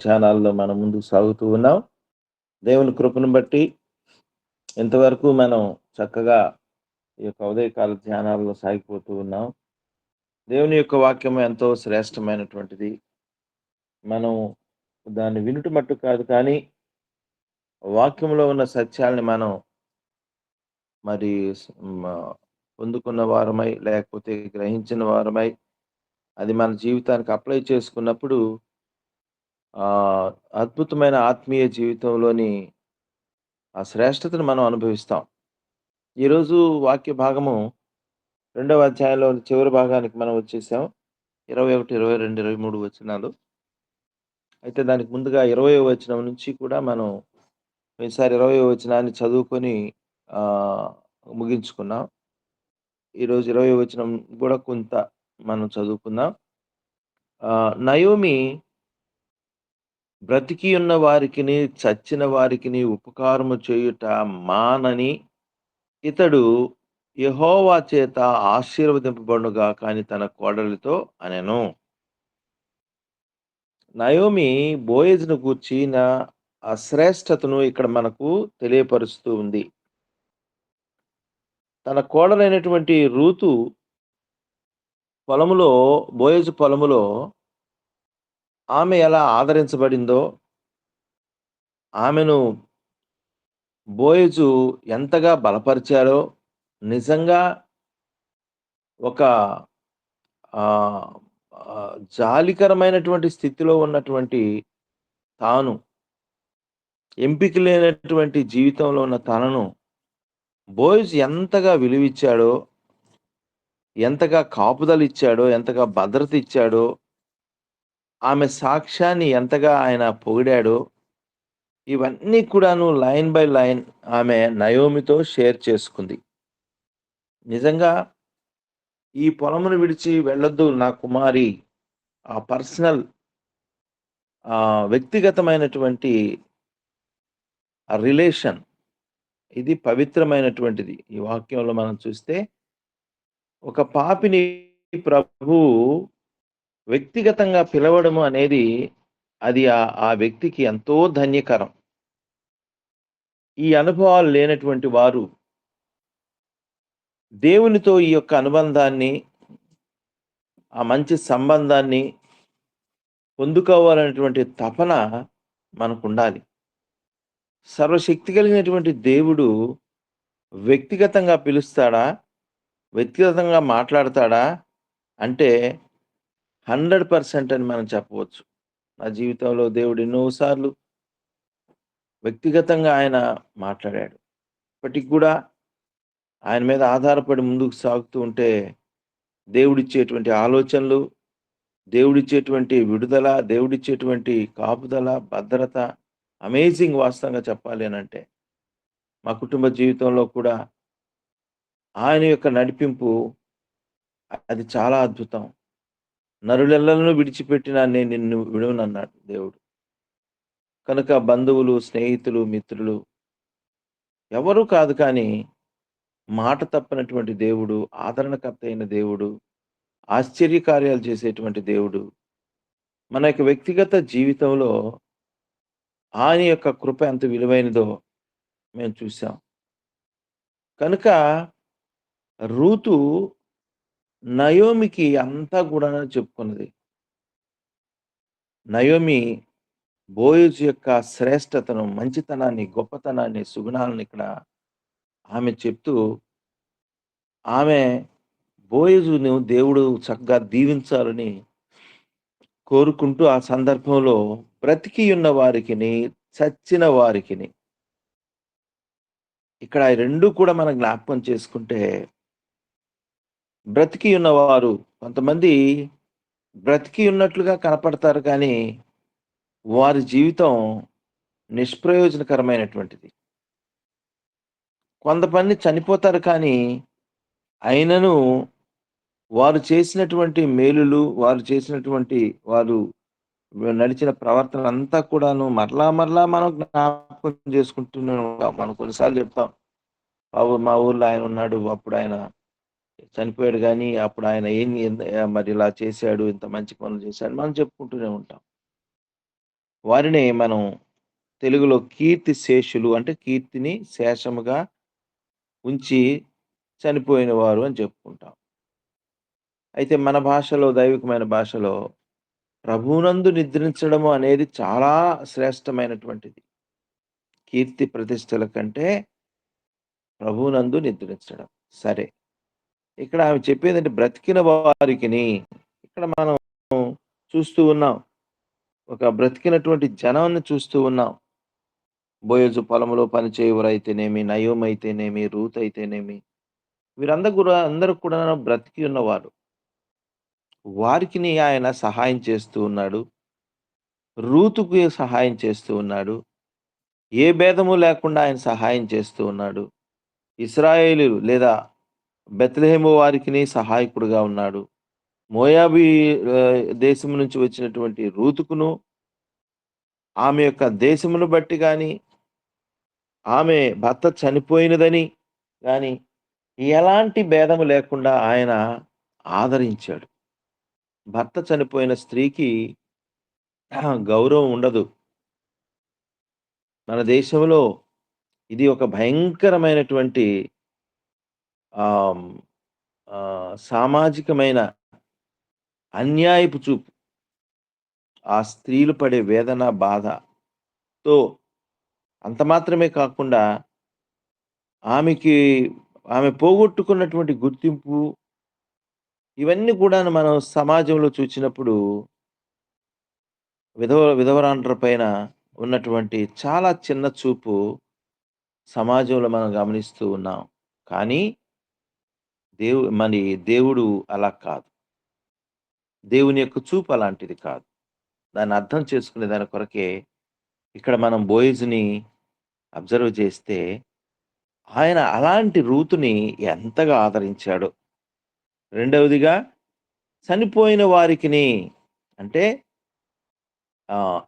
ఛానల్లో మనం ముందుకు సాగుతూ ఉన్నాం. దేవుని కృపను బట్టి ఇంతవరకు మనం చక్కగా ఈ యొక్క ఉదయకాల ధ్యానాల్లో సాగిపోతూ ఉన్నాం. దేవుని యొక్క వాక్యం ఎంతో శ్రేష్టమైనటువంటిది. మనం దాన్ని వినుట మట్టుకు కాదు కానీ, వాక్యంలో ఉన్న సత్యాల్ని మనం మరి స్ మ పొందుకున్న వారమై, లేకపోతే గ్రహించిన వారమై, అది మన జీవితానికి అప్లై చేసుకున్నప్పుడు అద్భుతమైన ఆత్మీయ జీవితంలోని ఆ శ్రేష్టతను మనం అనుభవిస్తాం. ఈరోజు వాక్య భాగము రెండవ అధ్యాయంలో చివరి భాగానికి మనం వచ్చేసాం. 21, 22, 23 వచనాలు. అయితే దానికి ముందుగా 20వ వచనం నుంచి కూడా మనం ఈసారి 20వ వచనాన్ని చదువుకొని ఆహ్, ముగించుకున్నాం. ఈరోజు 20వ వచనం కూడా కొంత మనం చదువుకుందాం. నయోమి బ్రతికి ఉన్న వారికిని, చచ్చిన వారికిని ఉపకారము చేయుట మానని ఇతడు యెహోవా చేత ఆశీర్వదింపబడును గాక అని తన కోడలితో అనెను. నయోమి బోయజును గూర్చిన ఆ శ్రేష్టతను ఇక్కడ మనకు తెలియపరుస్తూ ఉంది. తన కోడలైనటువంటి రూతు పొలములో బోయజు పొలములో ఆమె ఎలా ఆదరించబడిందో, ఆమెను బోయజు ఎంతగా బలపరిచాడో నిజంగా ఒక ఆహ్, జాలికరమైనటువంటి స్థితిలో ఉన్నటువంటి తాను, ఎంపిక లేనటువంటి జీవితంలో ఉన్న తనను బోయజు ఎంతగా విలువిచ్చాడో, ఎంతగా కాపుదలిచ్చాడో, ఎంతగా భద్రత ఇచ్చాడో, ఆమె సాక్ష్యాన్ని ఎంతగా ఆయన పొగిడాడో, ఇవన్నీ కూడాను లైన్ బై లైన్ ఆమె నయోమితో షేర్ చేసుకుంది. నిజంగా ఈ పొలమును విడిచి వెళ్ళొద్దు నా కుమారి. ఆ పర్సనల్ వ్యక్తిగతమైనటువంటి ఆ రిలేషన్ ఇది పవిత్రమైనటువంటిది. ఈ వాక్యంలో మనం చూస్తే ఒక పాపిని ప్రభువు వ్యక్తిగతంగా పిలవడము అనేది అది ఆ వ్యక్తికి ఎంతో ధన్యకరం. ఈ అనుభవాలు లేనటువంటి వారు దేవునితో ఈ యొక్క అనుబంధాన్ని, ఆ మంచి సంబంధాన్ని పొందుకోవాలనేటువంటి తపన మనకుండాలి. సర్వశక్తి కలిగినటువంటి దేవుడు వ్యక్తిగతంగా పిలుస్తాడా? వ్యక్తిగతంగా మాట్లాడతాడా? అంటే 100% అని మనం చెప్పవచ్చు. నా జీవితంలో దేవుడు ఎన్నో సార్లు వ్యక్తిగతంగా ఆయన మాట్లాడాడు. ఇప్పటికి గూడా ఆయన మీద ఆధారపడి ముందుకు సాగుతూ ఉంటే దేవుడిచ్చేటువంటి ఆలోచనలు, దేవుడిచ్చేటువంటి విడుదల, దేవుడిచ్చేటువంటి కాపుదల, భద్రత అమేజింగ్ వాస్తవంగా చెప్పాలి అనంటే. మా కుటుంబ జీవితంలో కూడా ఆయన యొక్క నడిపింపు అది చాలా అద్భుతం. నరులెల్లలను విడిచిపెట్టినా నేను నిన్ను విడువనన్నాడు దేవుడు. కనుక బంధువులు, స్నేహితులు, మిత్రులు ఎవరు కాదు కానీ మాట తప్పనటువంటి దేవుడు, ఆదరణకర్త అయిన దేవుడు, ఆశ్చర్యకార్యాలు చేసేటువంటి దేవుడు. మన యొక్క వ్యక్తిగత జీవితంలో ఆయన యొక్క కృప ఎంత విలువైనదో మేము చూసాం. కనుక రూతు నయోమికి అంతా కూడా చెప్పుకున్నది. నయోమి బోయజు యొక్క శ్రేష్టతను, మంచితనాన్ని, గొప్పతనాన్ని, సుగుణాలను ఇక్కడ ఆమె చెప్తూ, ఆమె బోయజును దేవుడు చక్కగా దీవించాలని కోరుకుంటూ ఆ సందర్భంలో బ్రతికి ఉన్న వారికిని, చచ్చిన వారికిని ఇక్కడ ఈ 2 కూడా మనం జ్ఞాపకం చేసుకుంటే, బ్రతికి ఉన్నవారు కొంతమంది బ్రతికి ఉన్నట్లుగా కనపడతారు కానీ, వారి జీవితం నిష్ప్రయోజనకరమైనటువంటిది. కొంతమంది చనిపోతారు కానీ, అయినను వారు చేసినటువంటి మేలులు, వారు చేసినటువంటి వారు నడిచిన ప్రవర్తన అంతా కూడాను మరలా, మరలా మనం జ్ఞాపకం చేసుకుంటూనే ఉంటాం. మనం కొన్నిసార్లు చెప్తాం. మా ఊర్లో ఆయనున్నాడు. అప్పుడాయన చనిపోయాడు గానీ, అప్పుడాయన మరి ఇలా చేశాడు, ఇంత మంచి పనులు చేశాడు మనం చెప్పుకుంటూనే ఉంటాం. వారిని మనం తెలుగులో కీర్తి శేషులు అంటే కీర్తిని శేషముగా ఉంచి చనిపోయిన వారు అని చెప్పుకుంటాం. అయితే మన భాషలో దైవికమైన భాషలో ప్రభువునందు నిద్రించడము అనేది చాలా శ్రేష్టమైనటువంటిది. కీర్తి ప్రతిష్టల కంటే ప్రభువునందు నిద్రించడం. సరే. ఇక్కడ ఆమె చెప్పేదేంటి బ్రతికిన వారికిని ఇక్కడ మనం చూస్తూ ఉన్నాం. ఒక బ్రతికినటువంటి జనాన్ని చూస్తూ ఉన్నాం. బోయజు పొలంలో పనిచేయువారైతేనేమి, నయోమి అయితేనేమి, రూత్ అయితేనేమి అందరూ కూడా బ్రతికి ఉన్నవారు. వారికిని ఆయన సహాయం చేస్తూ ఉన్నాడు. రూతుకి సహాయం చేస్తూ ఉన్నాడు. ఏ భేదము లేకుండా ఆయన సహాయం చేస్తూ ఉన్నాడు. ఇశ్రాయేలీయులు లేదా బెత్లెహేము వారికిని సహాయకుడుగా ఉన్నాడు. మోయాబీ దేశం నుంచి వచ్చినటువంటి రూతుకును, ఆమె యొక్క దేశమును బట్టి గాని, ఆమె భర్త చనిపోయినదని గాని, ఎలాంటి భేదము లేకుండా ఆయన ఆదరించాడు. భర్త చనిపోయిన స్త్రీకి గౌరవం ఉండదు. మన దేశంలో ఇది ఒక భయంకరమైనటువంటి ఆహ్, సామాజికమైన అన్యాయపు చూపు. ఆ స్త్రీలు పడే వేదన, బాధతో అంత మాత్రమే కాకుండా ఆమెకి ఆమె పోగొట్టుకున్నటువంటి గుర్తింపు ఇవన్నీ కూడాను మనం సమాజంలో చూచినప్పుడు విధవరాండ్ర పైన ఉన్నటువంటి చాలా చిన్న చూపు సమాజంలో మనం గమనిస్తూ ఉన్నాం. కానీ దేవుడు అలా కాదు. దేవుని యొక్క చూపు అలాంటిది కాదు. దాన్ని అర్థం చేసుకునే దాని కొరకే ఇక్కడ మనం బోయజ్‌ని అబ్జర్వ్ చేస్తే ఆయన అలాంటి రూతుని ఎంతగా ఆదరించాడో. రెండవదిగా చనిపోయిన వారికిని అంటే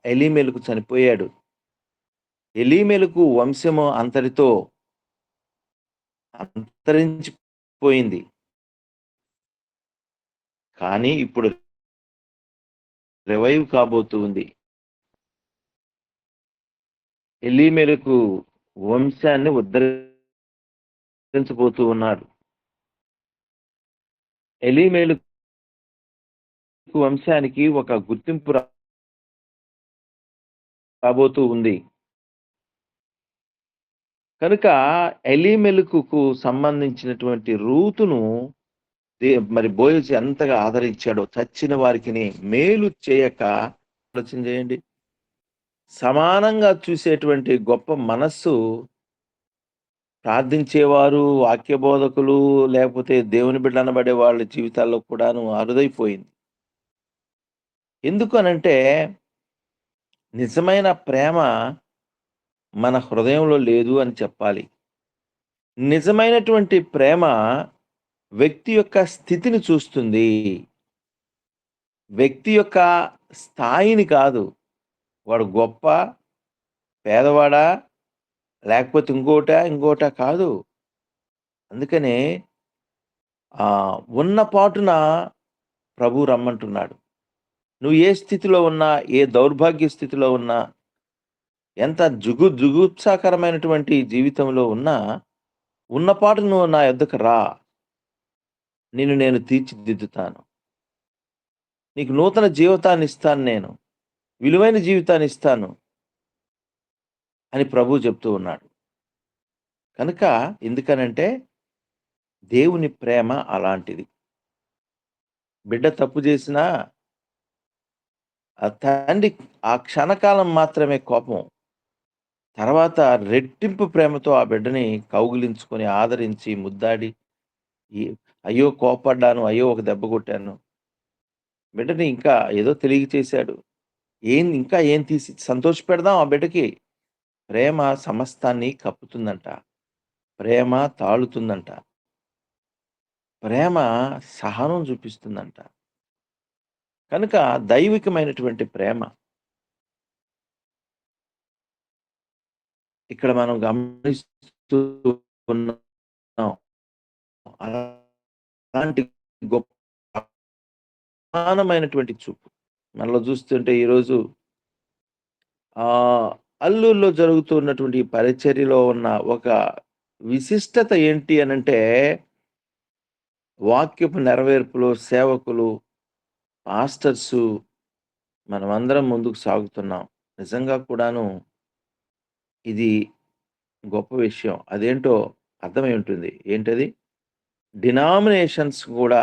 ఎలీమెలెకు చనిపోయాడు. ఎలీమెలెకు వంశము అంతటితో అంతరించిపోయింది. కానీ ఇప్పుడు రివైవ్ కాబోతూ ఉంది. ఎలీమెలెకు వంశాన్ని ఉద్ధరించబోతూ ఉన్నాడు. ఎలీమెలెకు వంశానికి ఒక గుర్తింపు రాబోతూ ఉంది. కనుక ఎలీమెలకుకు సంబంధించినటువంటి రూతును మరి బోయజు ఎంతగా ఆదరించాడో చచ్చిన వారికిని మేలు చేయక ఆలోచన చేయండి. సమానంగా చూసేటువంటి గొప్ప మనస్సు ప్రార్థించేవారు, వాక్య బోధకులు లేకపోతే దేవుని బిడ్డలు అనబడే వాళ్ళ జీవితాల్లో కూడాను అరుదైపోయింది. ఎందుకు అనంటే నిజమైన ప్రేమ మన హృదయంలో లేదు అని చెప్పాలి. నిజమైనటువంటి ప్రేమ వ్యక్తి యొక్క స్థితిని చూస్తుంది. వ్యక్తి యొక్క స్థాయిని కాదు. వాడు గొప్ప, పేదవాడా, లేకపోతే ఇంకోటా కాదు. అందుకనే ఉన్న పాటున ప్రభువు రమ్మంటున్నాడు. నువ్వు ఏ స్థితిలో ఉన్నా, ఏ దౌర్భాగ్య స్థితిలో ఉన్నా, ఎంత జుగుప్సాకరమైనటువంటి జీవితంలో ఉన్నా, ఉన్న పాటున నువ్వు నా యొద్దకు రా. నిన్ను నేను తీర్చిదిద్దుతాను. నీకు నూతన జీవితాన్ని ఇస్తాను నేను. విలువైన జీవితాన్ని ఇస్తాను అని ప్రభువు చెప్తూ ఉన్నాడు. కనుక ఎందుకనంటే దేవుని ప్రేమ అలాంటిది. బిడ్డ తప్పు చేసినా ఆ తండ్రి ఆ క్షణకాలం మాత్రమే కోపం. తర్వాత రెట్టింపు ప్రేమతో ఆ బిడ్డని కౌగిలించుకొని, ఆదరించి, ముద్దాడి, ఈ అయ్యో! కోప్పడ్డాను. అయ్యో! ఒక దెబ్బ కొట్టాను. బిడ్డని ఇంకా ఏదో తెలియక చేశాడు. ఇంకా ఏం తీసి సంతోషపెడదాం ఆ బిడ్డకి. ప్రేమ సమస్తాన్ని కప్పుతుందంట. ప్రేమ తాళుతుందంట. ప్రేమ సహనం చూపిస్తుందంట. కనుక దైవికమైనటువంటి ప్రేమ ఇక్కడ మనం గమనిస్తూ ఉన్నాం. అలాంటి గొప్ప సమానమైనటువంటి చూపు. మనలో చూస్తుంటే ఈరోజు ఆహ్, అల్లూరులో జరుగుతున్నటువంటి ఈ పరిచర్యలో ఉన్న ఒక విశిష్టత ఏంటి అనంటే, వాక్యపు నెరవేర్పులో సేవకులు, పాస్టర్సు మనమందరం ముందుకు సాగుతున్నాం. నిజంగా కూడాను ఇది గొప్ప విషయం. అదేంటో అర్థమై ఉంటుంది. ఏంటది? డినామినేషన్స్ గూడా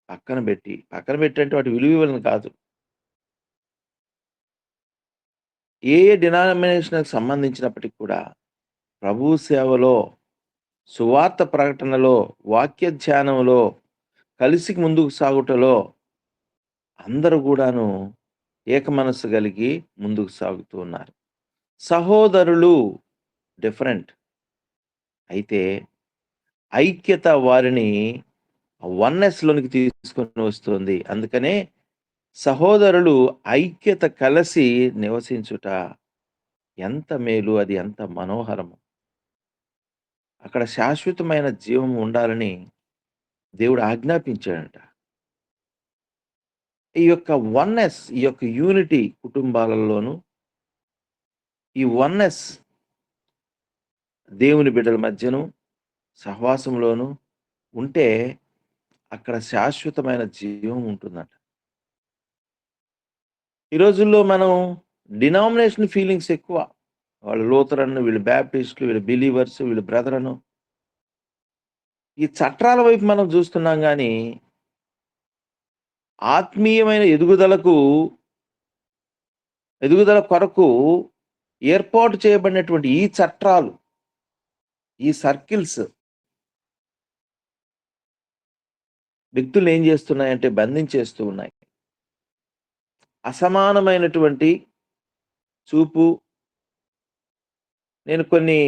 పక్కన పెట్టి అంటే వాటి విలువలను కాదు. ఏ డినామినేషన్‌కి సంబంధించినప్పటికి కూడా ప్రభువు సేవలో, సువార్త ప్రకటనలో, వాక్య ధ్యానంలో, కలిసి ముందుకు సాగుటలో అందరూ గూడాను ఏక మనస్సు కలిగి ముందుకు సాగుతూ ఉన్నారు. సహోదరులు డిఫరెంట్. అయితే ఐక్యత వారిని వన్నెస్‌లోనికి తీసుకొని వస్తుంది. అందుకనే సహోదరులు ఐక్యత కలిసి నివసించుట ఎంత మేలు, అది ఎంత మనోహరము. అక్కడ శాశ్వతమైన జీవం ఉండాలని దేవుడు ఆజ్ఞాపించాడంట. ఈ యొక్క వన్నెస్, ఈ యొక్క యూనిటీ కుటుంబాలలోను, ఈ వన్నెస్ దేవుని బిడ్డల మధ్యను, సహవాసంలోను ఉంటే అక్కడ శాశ్వతమైన జీవం ఉంటుందంట. ఈ రోజుల్లో మనం డినామినేషన్ ఫీలింగ్స్ ఎక్కువ. వాళ్ళు లూథరన్, వీళ్ళు బాప్టిస్టులు, వీళ్ళు బిలీవర్స్, వీళ్ళు బ్రదరను. ఈ చట్రాల వైపు మనం చూస్తున్నాం గానీ, ఆత్మీయమైన ఎదుగుదల కొరకు ఏర్పాటు చేయబడినటువంటి ఈ చట్రాలు, ఈ సర్కిల్స్ వ్యక్తుల్ని ఏం చేస్తున్నాయంటే బంధించేస్తూ ఉన్నాయి. అసమానమైనటువంటి చూపు. నేను కొన్ని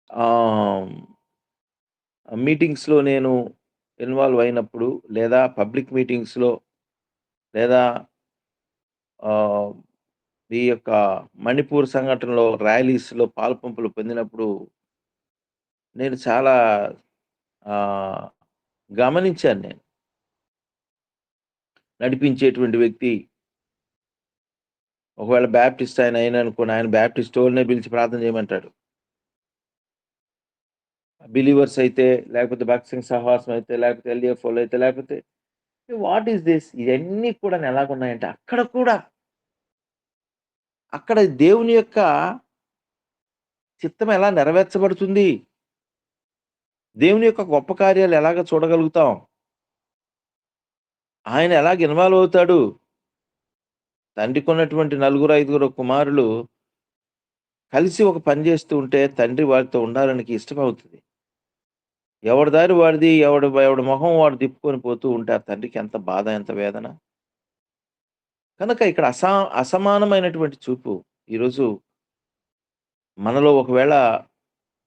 ఆహ్, మీటింగ్స్‌లో నేను ఇన్వాల్వ్ అయినప్పుడు, లేదా పబ్లిక్ మీటింగ్స్‌లో, లేదా ఆహ్, ఈ యొక్క మణిపూర్ సంఘటనలో ర్యాలీస్‌లో పాలుపంపులు పొందినప్పుడు నేను చాలా ఆహ్, గమనించాను నేను. నడిపించేటువంటి వ్యక్తి ఒకవేళ బాప్టిస్ట్ ఆయన అయిననుకోండి, ఆయన బాప్టిస్టోళ్ళనే పిలిచి ప్రార్థన చేయమంటాడు. బిలీవర్స్ అయితే, లేకపోతే భక్సింగ్ సహవాసం అయితే, లేకపోతే ఎల్‌డిఎఫ్‌ఓళ్ళు అయితే, లేకపోతే వాట్ ఈస్ దిస్? ఇయన్నీ కూడాను ఎలాగున్నాయంటే, అక్కడ దేవుని యొక్క చిత్తం ఎలా నెరవేర్చబడుతుంది? దేవుని యొక్క గొప్ప కార్యాలు ఎలాగ చూడగలుగుతాం? ఆయన ఎలాగ ఇన్వాల్వ్ అవుతాడు? తండ్రికున్నటువంటి నలుగురు, ఐదుగురు కుమారులు కలిసి ఒక పని చేస్తూ ఉంటే, తండ్రి వారితో ఉండాలనికి ఇష్టమవుతది. ఎవడి దారి వాడిది, ఎవడి మొహం వాడు తిప్పుకొని పోతూ ఉంటే, ఆ తండ్రికి ఎంత బాధ, ఎంత వేదన. కనుక ఇక్కడ అసమానమైనటువంటి చూపు ఈరోజు మనలో ఒకవేళ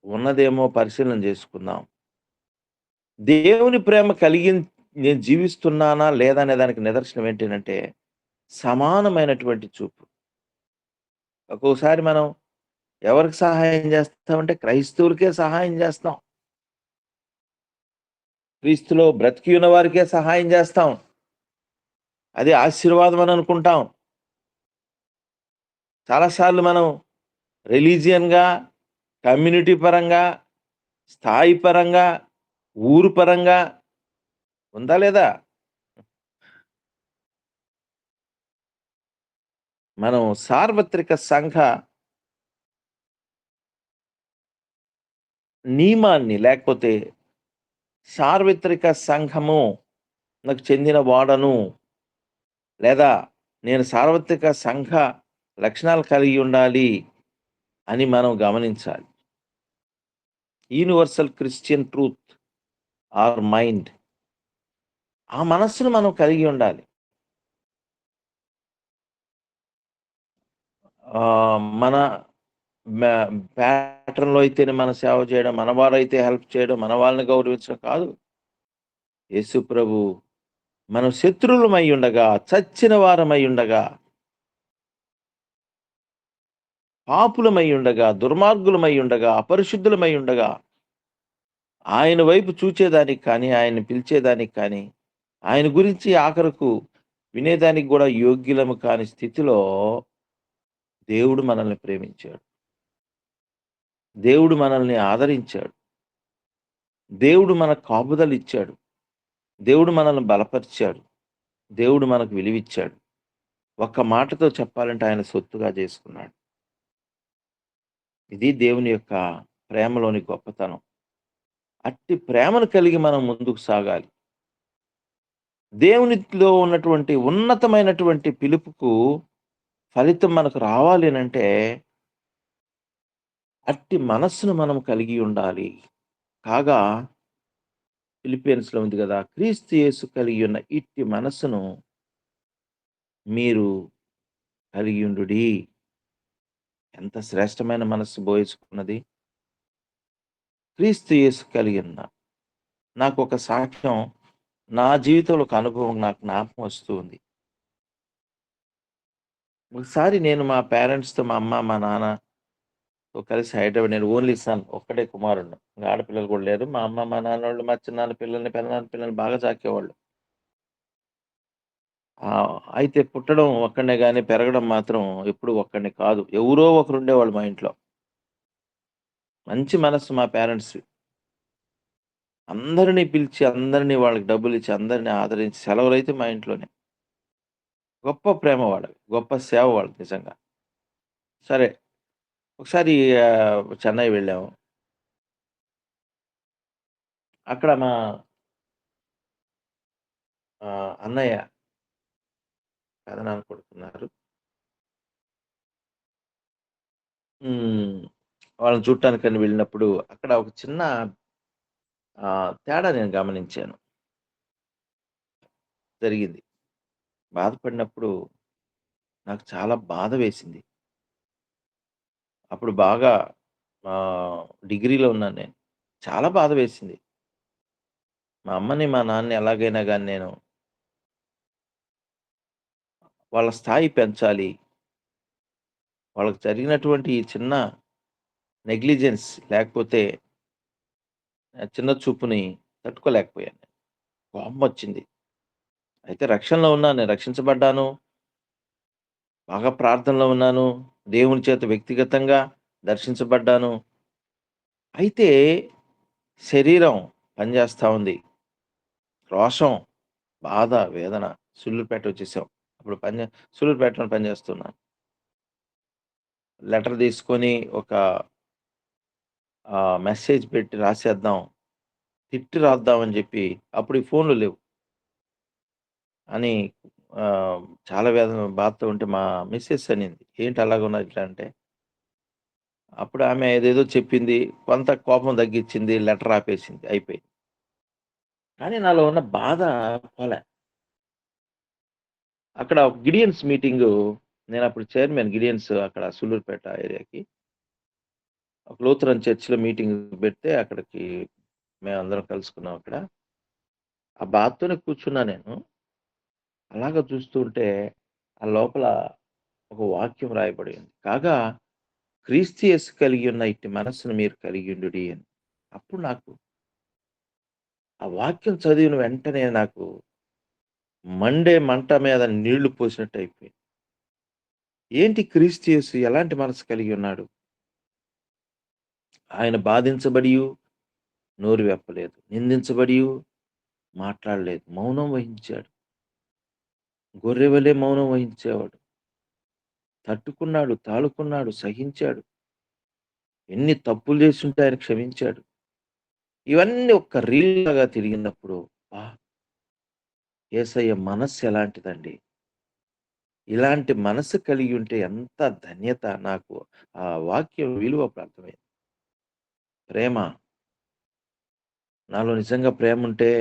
ఉన్నదేమో పరిశీలన చేసుకుందాం. దేవుని ప్రేమ కలిగి నేను జీవిస్తున్నానా లేదా అనే దానికి నిదర్శనం ఏంటనంటే, సమానమైనటువంటి చూపు. ఒక్కోసారి మనం ఎవరికి సహాయం చేస్తామంటే క్రైస్తవులకే సహాయం చేస్తాం. క్రీస్తులో బ్రతికి ఉన్న వారికే సహాయం చేస్తాం. అది ఆశీర్వాదం అని అనుకుంటాం. చాలా సార్లు మనం రిలీజియన్‌గా, కమ్యూనిటీ పరంగా, స్థాయి పరంగా, ఊరు పరంగా ఉందా లేదా? మనం సార్వత్రిక సంఘ నియమాన్ని లేకపోతే సార్వత్రిక సంఘము నాకు చెందిన వాడను, లేదా నేను సార్వత్రిక సంఘ లక్షణాలు కలిగి ఉండాలి అని మనం గమనించాలి. Universal Christian truth or mind, ఆ మనస్సును మనం కలిగి ఉండాలి. మన మ్యా ప్యాటర్న్‌లో అయితేనే మన సేవ చేయడం, మన వారైతే హెల్ప్ చేయడం, మన వాళ్ళని గౌరవించడం కాదు. యేసు ప్రభు మనం శత్రువులమై ఉండగా, చచ్చిన వారమై ఉండగా, పాపులమై ఉండగా, దుర్మార్గులమై ఉండగా, అపరిశుద్ధులమై ఉండగా, ఆయన వైపు చూచేదానికి కానీ, ఆయన్ని పిలిచేదానికి కానీ, ఆయన గురించి ఆఖరకు వినేదానికి గూడా యోగ్యులము కాని స్థితిలో దేవుడు మనల్ని ప్రేమించాడు. దేవుడు మనల్ని ఆదరించాడు. దేవుడు మనకు కాపుదలిచ్చాడు. దేవుడు మనల్ని బలపరిచాడు. దేవుడు మనకు విలువిచ్చాడు. ఒక్క మాటతో చెప్పాలంటే ఆయన సొత్తుగా చేసుకున్నాడు. ఇది దేవుని యొక్క ప్రేమలోని గొప్పతనం. అట్టి ప్రేమను కలిగి మనం ముందుకు సాగాలి. దేవునిలో ఉన్నటువంటి ఉన్నతమైనటువంటి పిలుపుకు ఫలితం మనకు రావాలి అనంటే, అట్టి మనస్సును మనం కలిగి ఉండాలి. కాగా ఫిలిపియన్స్‌లో ఉంది గదా! క్రీస్తు యేసు కలిగియున్న ఇట్టి మనస్సును మీరు కలిగియుండుడి. ఎంత శ్రేష్టమైన మనస్సు బోయేసుకున్నది. క్రీస్తు యేసు కలిగియున్న. నాకొక సాక్ష్యం నా జీవితంలో ఒక అనుభవం నాకు జ్ఞాపకం వస్తూ ఉంది. ఒకసారి నేను మా పేరెంట్స్‌తో మా అమ్మ, మా నాన్నతో కలిసి హైదరాబాద్ నేను ఓన్లీ సన్ ఒక్కడే కుమారుడిని. ఇంక ఆడపిల్లలు కూడా లేరు. మా అమ్మ, మా నాన్నోళ్ళు మా చిన్నాన్న పిల్లల్ని, పెదనాన్న పిల్లల్ని బాగా సాకేవాళ్ళు. అయితే పుట్టడం ఒక్కడినే గాని, పెరగడం మాత్రం ఎప్పుడు ఒక్కడిని కాదు. ఎవరో ఒకరుండేవాళ్ళు మా ఇంట్లో. మంచి మనస్సు మా పేరెంట్స్‌ది. అందరిని పిలిచి, అందరిని వాళ్ళకి డబ్బులిచ్చి, అందరిని ఆదరించి సెలవులైతే మా ఇంట్లోనే. గొప్ప ప్రేమ వాళ్ళది. గొప్ప సేవ వాళ్ళది నిజంగా. సరే ఒకసారి చెన్నై వెళ్ళాము. అక్కడ మా అన్నయ్య పెదనాన్న కొడుకున్నారు. హ్మ్. వాళ్ళని చూడటానికని వెళ్ళినప్పుడు అక్కడ ఒక చిన్న తేడా నేను గమనించాను. జరిగింది. బాధపడినప్పుడు నాకు చాలా బాధ వేసింది. అప్పుడు బాగా డిగ్రీలో ఉన్నాను నేను. చాలా బాధ వేసింది. మా అమ్మని, మా నాన్నని ఎలాగైనా గాని నేను వాళ్ళ స్థాయి పెంచాలి. వాళ్ళకి జరిగినటువంటి ఈ చిన్న నెగ్లిజెన్స్ లేకపోతే చిన్న చూపుని తట్టుకోలేకపోయాను. కోపమొచ్చింది. అయితే రక్షణలో ఉన్నాను. నేను రక్షించబడ్డాను. బాగా ప్రార్థనలో ఉన్నాను. దేవుని చేత వ్యక్తిగతంగా దర్శించబడ్డాను. అయితే శరీరం పనిచేస్తా ఉంది. రోషం, బాధ, వేదన సూళ్ళూరుపేట వచ్చేసాం. అప్పుడు సూళ్ళూరుపేటలో పనిచేస్తున్నాను. లెటర్ తీసుకొని ఒక మెసేజ్ పెట్టి రాసేద్దాం. తిట్టి రాద్దాం అని జెప్పి అప్పుడు ఈ ఫోన్‌లు లేవు. అని చాలా బాధతో ఉంటే మా మిసెస్ అనింది. "ఏంటి అలాగున్నావు ఇట్లా" అంటే, అప్పుడు ఆమె ఏదేదో చెప్పింది. కొంత కోపం తగ్గిచ్చింది. లెటర్ ఆపేసింది. అయిపోయింది. కానీ నాలో ఉన్న బాధ పోలే. అక్కడ గిడియన్స్ మీటింగు నేనప్పుడు చైర్మన్ గిడియన్స్ అక్కడ సుళ్ళూరుపేట ఏరియాకి. ఒక లూథరన్ చర్చ్‌లో మీటింగ్ పెడితే అక్కడికి మేమందరం కలుసుకున్నాం అక్కడ. ఆ బాధతోనే కూర్చున్నా నేను. అలాగా చూస్తూ ఉంటే ఆ లోపల ఒక వాక్యం రాయబడి ఉంది. కాగా క్రీస్తు యేసు కలిగియున్న ఇట్టి మనస్సును మీరు కలిగియుండుడి అని. అప్పుడు నాకు ఆ వాక్యం చదివిన వెంటనే నాకు మండే మంట మీద నీళ్లు పోసినట్టు అయిపోయింది. ఏంటి క్రీస్తు యేసు ఎలాంటి మనసు కలిగి ఉన్నాడు? ఆయన బాధించబడియు నోరు వెప్పలేదు. నిందించబడియు మాట్లాడలేదు. మౌనం వహించాడు. గొర్రెవలే మౌనం వహించేవాడు. తట్టుకున్నాడు, తాళుకున్నాడు, సహించాడు. ఎన్ని తప్పులు చేసుంటే ఆయన క్షమించాడు. ఇవన్నీ ఒక్క రీల్‌లాగా తిరిగినప్పుడు అబ్బా! యేసయ్య మనస్సు ఎలాంటిదండి. ఇలాంటి మనసు కలిగి ఉంటే ఎంత ధన్యత నాకు ఆ వాక్యం విలువ అప్పుడు అర్థమైంది. ప్రేమ నాలో నిజంగా ప్రేముంటే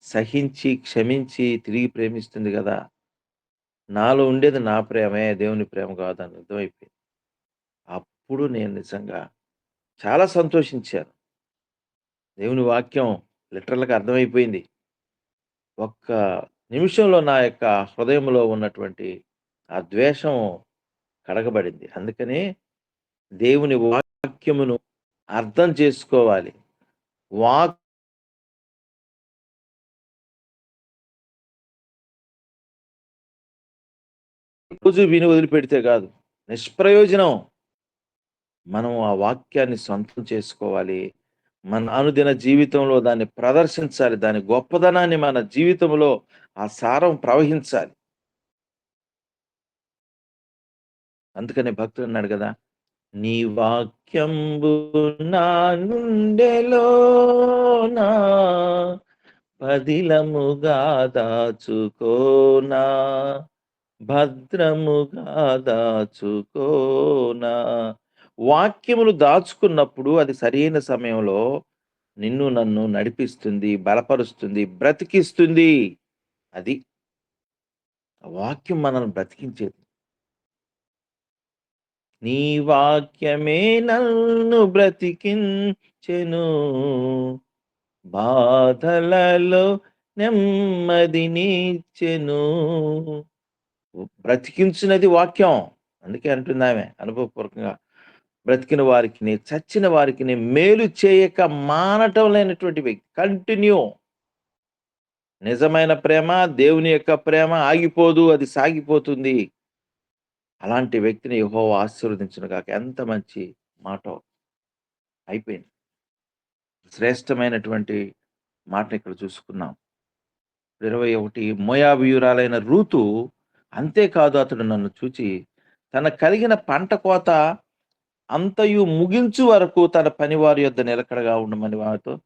సహించి, క్షమించి తిరిగి ప్రేమిస్తుంది గదా! నాలో ఉండేది నా ప్రేమే దేవుని ప్రేమ కాదని అర్థమైపోయింది. అప్పుడు నేను నిజంగా చాలా సంతోషించాను. దేవుని వాక్యం లిటరల్‌గా అర్థమైపోయింది. ఒక్క నిమిషంలో నా యొక్క హృదయంలో ఉన్నటువంటి ఆ ద్వేషం కడగబడింది. అందుకనే దేవుని వాక్యమును అర్థం చేసుకోవాలి. వాక్ రోజు విని వదిలిపెడితే కాదు. నిష్ప్రయోజనం. మనం ఆ వాక్యాన్ని సొంతం చేసుకోవాలి. మన అనుదిన జీవితంలో దాన్ని ప్రదర్శించాలి. దాని గొప్పదనాన్ని మన జీవితంలో ఆ సారం ప్రవహించాలి. అందుకనే భక్తుడన్నాడు గదా! నీ వాక్యంబు నా గుండెలోన పదిలముగా దాచుకోనా భద్రముగా దాచుకోనా. వాక్యములు దాచుకున్నప్పుడు అది సరైన సమయంలో నిన్ను నన్ను నడిపిస్తుంది, బలపరుస్తుంది, బ్రతికిస్తుంది. అది. ఆ వాక్యం మనల్ని బ్రతికించేది. నీ వాక్యమే నన్ను బ్రతికించెను. బాధలలో నెమ్మదినిచ్చెను. బ్రతికించినది వాక్యం. అందుకే అంటుందామె అనుభవపూర్వకంగా. బ్రతికిన వారికిని, చచ్చిన వారికిని మేలు చేయక మానటం లేనటువంటి వ్యక్తి. కంటిన్యూ. నిజమైన ప్రేమ, దేవుని యొక్క ప్రేమ ఆగిపోదు. అది సాగిపోతుంది. అలాంటి వ్యక్తిని యెహోవా ఆశీర్వదించును గాక. ఎంత మంచి మాటో. అయిపోయింది. శ్రేష్టమైనటువంటి మాటని ఇక్కడ చూసుకున్నాం. 21 మోయాబీయురాలైన రూతు అంతేకాదు అతడు నన్ను చూచి తన కలిగిన పంట కోత అంతయు ముగించు వరకు తన పనివారి యొద్ద నిలకడగా ఉండమని వారితో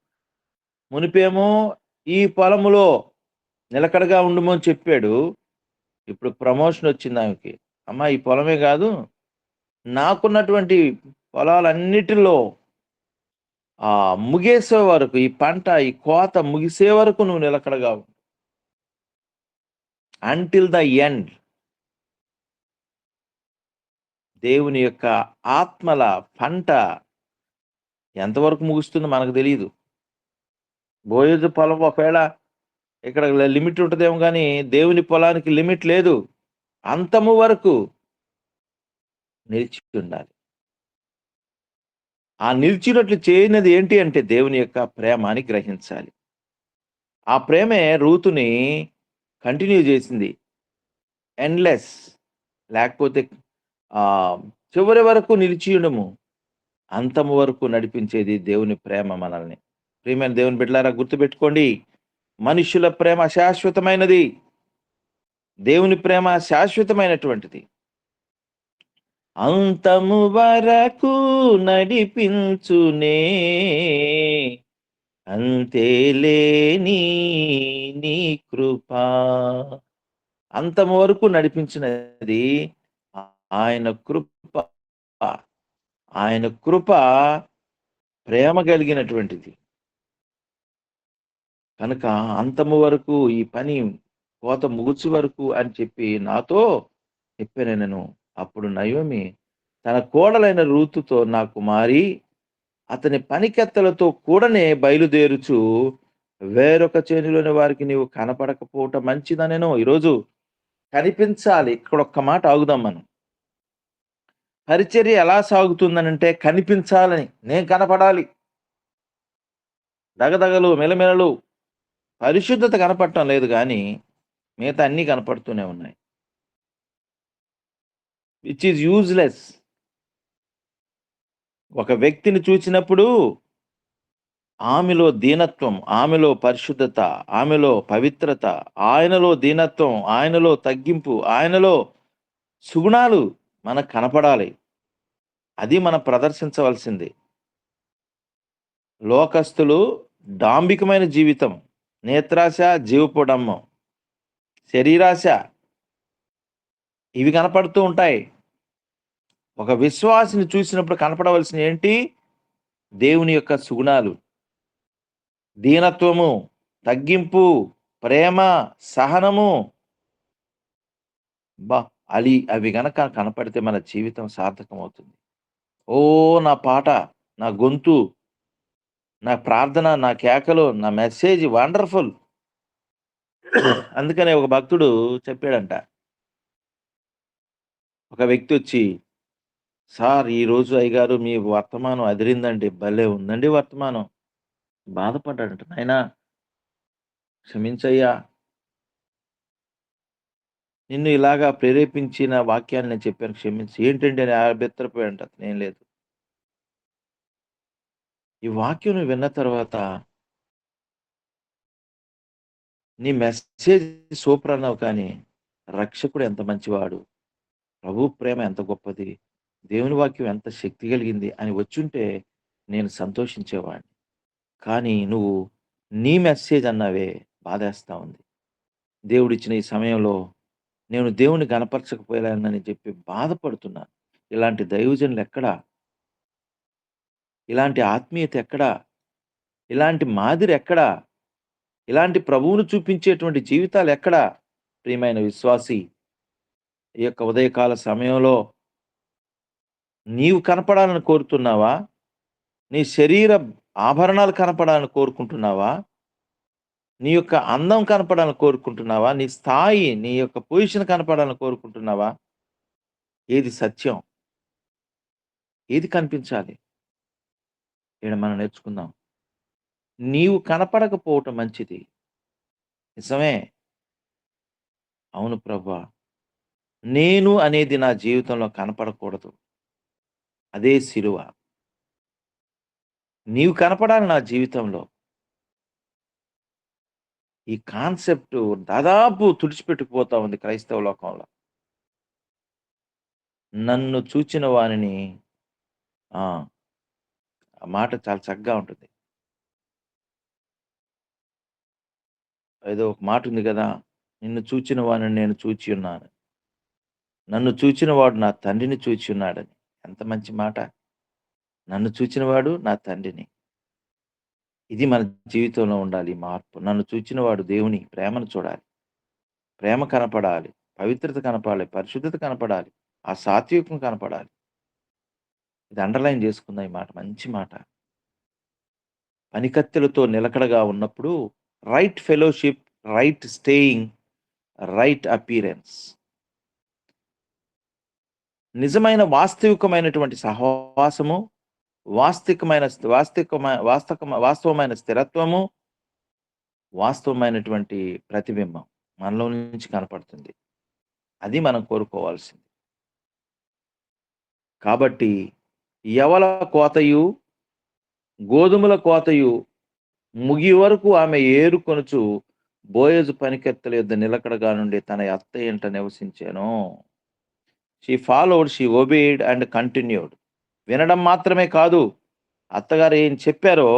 మునిపేమో ఈ పొలములో నిలకడగా ఉండుము అని చెప్పాడు. ఇప్పుడు ప్రమోషన్ వచ్చింది ఆమెకి. అమ్మా ఈ పొలమే కాదు నాకున్నటువంటి పొలాలన్నిటిలో ముగేసే వరకు ఈ పంట ఈ కోత ముగిసే వరకు నువ్వు నిలకడగా ఉండు. Until the end. దేవుని యొక్క ఆత్మల పంట ఎంతవరకు ముగుస్తుందో మనకు తెలీదు. బోయజు పొలం ఒకవేళ ఇక్కడ లిమిట్ ఉంటదేమో గానీ, దేవుని పొలానికి లిమిట్ లేదు. అంతము వరకు నిలిచి ఉండాలి. ఆ నిలిచినట్లు చేయనిది ఏంటి అంటే దేవుని యొక్క ప్రేమ అని గ్రహించాలి. ఆ ప్రేమే రూతుని కంటిన్యూ చేసింది. ఎండ్‌లెస్ లేకపోతే చివరి వరకు నిలిచి ఉండము. అంతము వరకు నడిపించేది దేవుని ప్రేమ మనల్ని. ప్రియమైన దేవుని బిడ్డలారా గుర్తుపెట్టుకోండి. మనుషుల ప్రేమ శాశ్వతమైనది. దేవుని ప్రేమ శాశ్వతమైనటువంటిది. అంతము వరకు నడిపించునే అంతేలేని నీ కృప. అంతము వరకు నడిపించినది ఆయన కృప. ఆయన కృప ప్రేమ కలిగినటువంటిది. కనుక అంతము వరకు ఈ పని కోత ముగుచు వరకు అని చెప్పి నాతో చెప్పాను నేను. అప్పుడు నయోమి తన కోడలైన రూతుతో నా కుమారి అతని పనికెత్తలతో కూడనే బయలుదేరుచు వేరొక చేనులోని వారికి నీవు కనపడకపోవటం మంచిదనెను. ఈరోజు కనిపించాలి. ఇక్కడ ఒక్క మాట ఆగుదాం మనం. పరిచర్య ఎలా సాగుతుందనంటే కనిపించాలని. నేను కనపడాలి. దగదగలు, మెలమెలలు, పరిశుద్ధత కనపడటం లేదు గానీ, మిగతా అన్నీ కనపడుతూనే ఉన్నాయి. Which is useless. ఒక వ్యక్తిని చూచినప్పుడు ఆమెలో దీనత్వం, ఆమెలో పరిశుద్ధత, ఆమెలో పవిత్రత, ఆయనలో దీనత్వం, ఆయనలో తగ్గింపు, ఆయనలో సుగుణాలు మనకు కనపడాలి. అది మనం ప్రదర్శించవలసింది. లోకస్తులు డాంబికమైన జీవితం, నేత్రాశ, జీవపు డంబం, శరీరాశ ఇవి కనపడుతూ ఉంటాయి. ఒక విశ్వాసిని చూసినప్పుడు కనపడవలసినవి ఏంటి? దేవుని యొక్క సుగుణాలు, దీనత్వము, తగ్గింపు, ప్రేమ, సహనము. అవి గనక కనపడితే మన జీవితం సార్థకమవుతుంది. నా పాట, నా గొంతు, నా ప్రార్థన, నా కేకలు, నా మెసేజ్ వండర్‌ఫుల్. అందుకనే ఒక భక్తుడు చెప్పాడంట. ఒక వ్యక్తి వచ్చి, "సార్ ఈరోజు అయ్యగారు మీ వర్తమానం అదిరిందండి. భలే ఉందండి వర్తమానం." బాధపడ్డాడంట. "నాయనా క్షమించయ్యా, నిన్ను ఇలాగా ప్రేరేపించిన వాక్యాన్ని నేను చెప్పాను క్షమించు. ఏంటండి అని బిత్తరపోయాడంట. అతనేం లేదు. ఈ వాక్యం నువ్వు విన్న తర్వాత నీ మెసేజ్ సూపర్ అన్నావు కానీ, రక్షకుడు ఎంత మంచివాడు, ప్రభు ప్రేమ ఎంత గొప్పది, దేవుని వాక్యం ఎంత శక్తి కలిగింది అని వచ్చుంటే నేను సంతోషించేవాడిని. కానీ నువ్వు నీ మెసేజ్ అన్నావే బాధేస్తా ఉంది. దేవుడిచ్చిన ఈ సమయంలో నేను దేవుడిని గనపరచకపోయానని చెప్పి బాధపడుతున్నాను. ఇలాంటి దైవజనులెక్కడ? ఇలాంటి ఆత్మీయత ఎక్కడ? ఇలాంటి మాదిరెక్కడ? ఇలాంటి ప్రభువును చూపించేటువంటి జీవితాలెక్కడ? ప్రియమైన విశ్వాసి, ఈ యొక్క ఉదయకాల సమయంలో నీవు కనపడాలని కోరుతున్నావా? నీ శరీర ఆభరణాలు కనపడాలని కోరుకుంటున్నావా? నీ యొక్క అందం కనపడాలని కోరుకుంటున్నావా? నీ స్థాయి, నీ యొక్క పొజిషన్ కనపడాలని కోరుకుంటున్నావా? ఏది సత్యం? ఏది కనిపించాలి? ఈడ మనం నేర్చుకుందాం. నీవు కనపడకపోవటం మంచిది. నిజమే. అవును ప్రభా! నేను అనేది నా జీవితంలో కనపడకూడదు. అదే సిలువ. నీవు కనపడాలి నా జీవితంలో. ఈ కాన్సెప్ట్ దాదాపు తుడిచిపెట్టుకుపోతా ఉంది క్రైస్తవ లోకంలో. నన్ను చూచిన వానిని ఆ! ఆ మాట చాలా చక్కగా ఉంటుంది. ఏదో ఒక మాటుంది గదా! నిన్ను చూచిన వానిని నేను చూచియున్నాను. నన్ను చూచిన వాడు నా తండ్రిని చూచియున్నాడని. ఎంత మంచి మాట. నన్ను చూచినవాడు నా తండ్రిని. ఇది మన జీవితంలో ఉండాలి ఈ మార్పు. నన్ను చూచినవాడు దేవుని ప్రేమను చూడాలి. ప్రేమ కనపడాలి. పవిత్రత కనపడాలి. పరిశుద్ధత కనపడాలి. ఆ సాత్వికం కనపడాలి. ఇది అండర్‌లైన్ చేసుకుందాం ఈ మాట. మంచి మాట. పనికత్తెలతో నిలకడగా ఉన్నప్పుడు right fellowship, right staying, right appearance. నిజమైన వాస్తవికమైనటువంటి సహవాసము, వాస్తవికమైన వాస్తవమైన స్థిరత్వము, వాస్తవమైనటువంటి ప్రతిబింబం మనలో నుంచి కనపడుతుంది. అది మనం కోరుకోవాల్సింది. కాబట్టి యవల కోతయు, గోధుమల కోతయు ముగియ వరకు ఆమె ఏరుకొనుచు బోయజు పనికత్తెల యొద్ద నిలకడగా నుండి తన అత్త ఇంట నివసించెను. She followed, she obeyed and continued. వినడం మాత్రమే కాదు, అత్తగారు ఏం చెప్పారో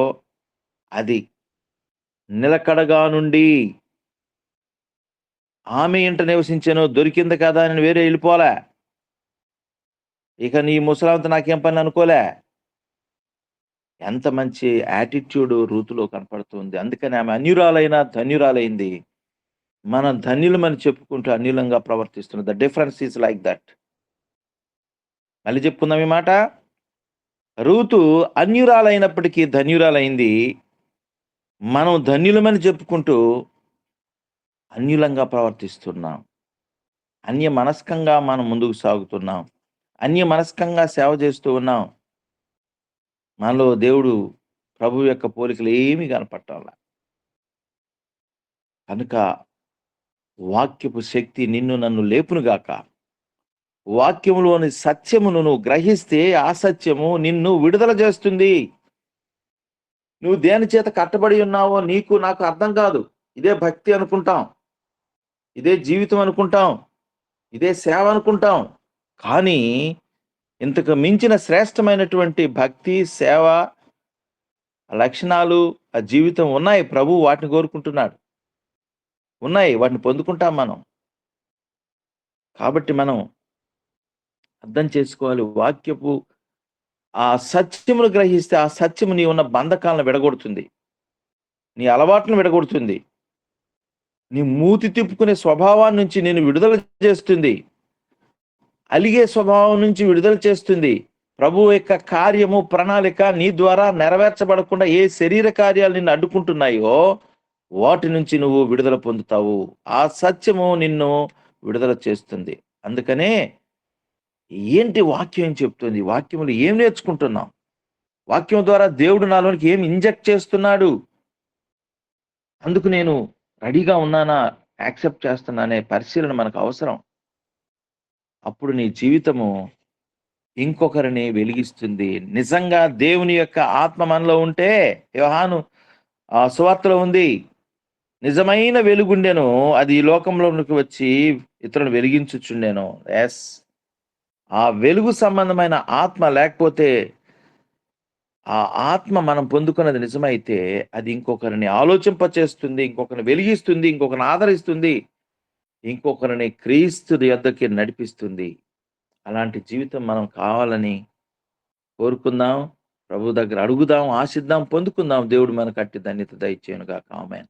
అది నిలకడగా నుండి ఆమె ఇంట నివసించెను. దొరికింది కదా అని వేరే వెళ్ళిపోలే. ఇక నీ ముసలామెతో నాకేం పని అనుకోలే. ఎంత మంచి యాటిట్యూడ్ రూతులో కనపడుతుంది. అందుకని ఆమె అన్యురాలైనా ధన్యురాలైంది. మనం ధన్యులమని చెప్పుకుంటూ అన్యులంగా ప్రవర్తిస్తున్నాం. The difference is like that. మళ్ళీ చెప్పుకుందాం ఈ మాట. రూతు అన్యురాలైనప్పటికీ ధన్యురాలైంది. మనం ధన్యులమని చెప్పుకుంటూ అన్యులంగా ప్రవర్తిస్తున్నాం. అన్యమనస్కంగా మనం ముందుకు సాగుతున్నాం. అన్యమనస్కంగా సేవ చేస్తూ ఉన్నాం. మనలో దేవుడు ప్రభువు యొక్క పోలికలు ఏమీ కనపడటంలా. కనుక వాక్యపు శక్తి నిన్ను నన్ను లేపునుగాక. వాక్యములోని సత్యమును నువ్వు గ్రహిస్తే ఆ సత్యము నిన్ను విడుదల చేస్తుంది. నువ్వు దేని చేత కట్టబడి ఉన్నావో నీకు నాకు అర్థం కాదు. ఇదే భక్తి అనుకుంటాం. ఇదే జీవితం అనుకుంటాం. ఇదే సేవ అనుకుంటాం. కానీ ఇంతకు మించిన శ్రేష్టమైనటువంటి భక్తి, సేవ, లక్షణాలు, ఆ జీవితం ఉన్నాయి. ప్రభువు వాటిని కోరుకుంటున్నాడు. ఉన్నాయి. వాటిని పొందుకుంటాం మనం. కాబట్టి మనం అర్థం చేసుకోవాలి. వాక్యపు ఆ సత్యమును గ్రహిస్తే ఆ సత్యము నీ ఉన్న బంధకాలను విడగొడుతుంది. నీ అలవాట్లను విడగొడుతుంది. నీ మూతి తిప్పుకునే స్వభావాన్ని నుంచి నిన్ను విడుదల చేస్తుంది. అలిగే స్వభావం నుంచి విడుదల చేస్తుంది. ప్రభువు యొక్క కార్యము, ప్రణాళిక నీ ద్వారా నెరవేర్చబడకుండా ఏ శరీర కార్యాలు నిన్ను అడ్డుకుంటున్నాయో వాటి నుంచి నువ్వు విడుదల పొందుతావు. ఆ సత్యము నిన్ను విడుదల చేస్తుంది. అందుకనే ఏంటి వాక్యం ఏం చెప్తుంది? వాక్యములు ఏం నేర్చుకుంటున్నాం? వాక్యం ద్వారా దేవుడు నాలోనికి ఏం ఇంజెక్ట్ చేస్తున్నాడు? అందుకు నేను రెడీగా ఉన్నానా? యాక్సెప్ట్ చేస్తున్నా అనే పరిశీలన మనకు అవసరం. అప్పుడు నీ జీవితము ఇంకొకరిని వెలిగిస్తుంది. నిజంగా దేవుని యొక్క ఆత్మ మనలో ఉంటే యోహాను సువార్తలో ఉంది. నిజమైన వెలుగుండెను. అది ఈ లోకంలోనికి వచ్చి ఇతరులను వెలిగించుచుండెను. యెస్. ఆ వెలుగు సంబంధమైన ఆత్మ లేకపోతే, ఆ ఆత్మ మనం పొందుకున్నది నిజమైతే, అది ఇంకొకరిని ఆలోచింపచేస్తుంది, ఇంకొకరిని వెలిగిస్తుంది, ఇంకొకరిని ఆదరిస్తుంది, ఇంకొకరిని క్రీస్తు యొద్దకి నడిపిస్తుంది. అలాంటి జీవితం మనం కావాలని కోరుకుందాం. ప్రభు దగ్గర అడుగుదాం, ఆశిద్దాం, పొందుకుందాం. దేవుడు మనకు అట్టి ధన్యత దయచేయునుగాక. ఆమేన్.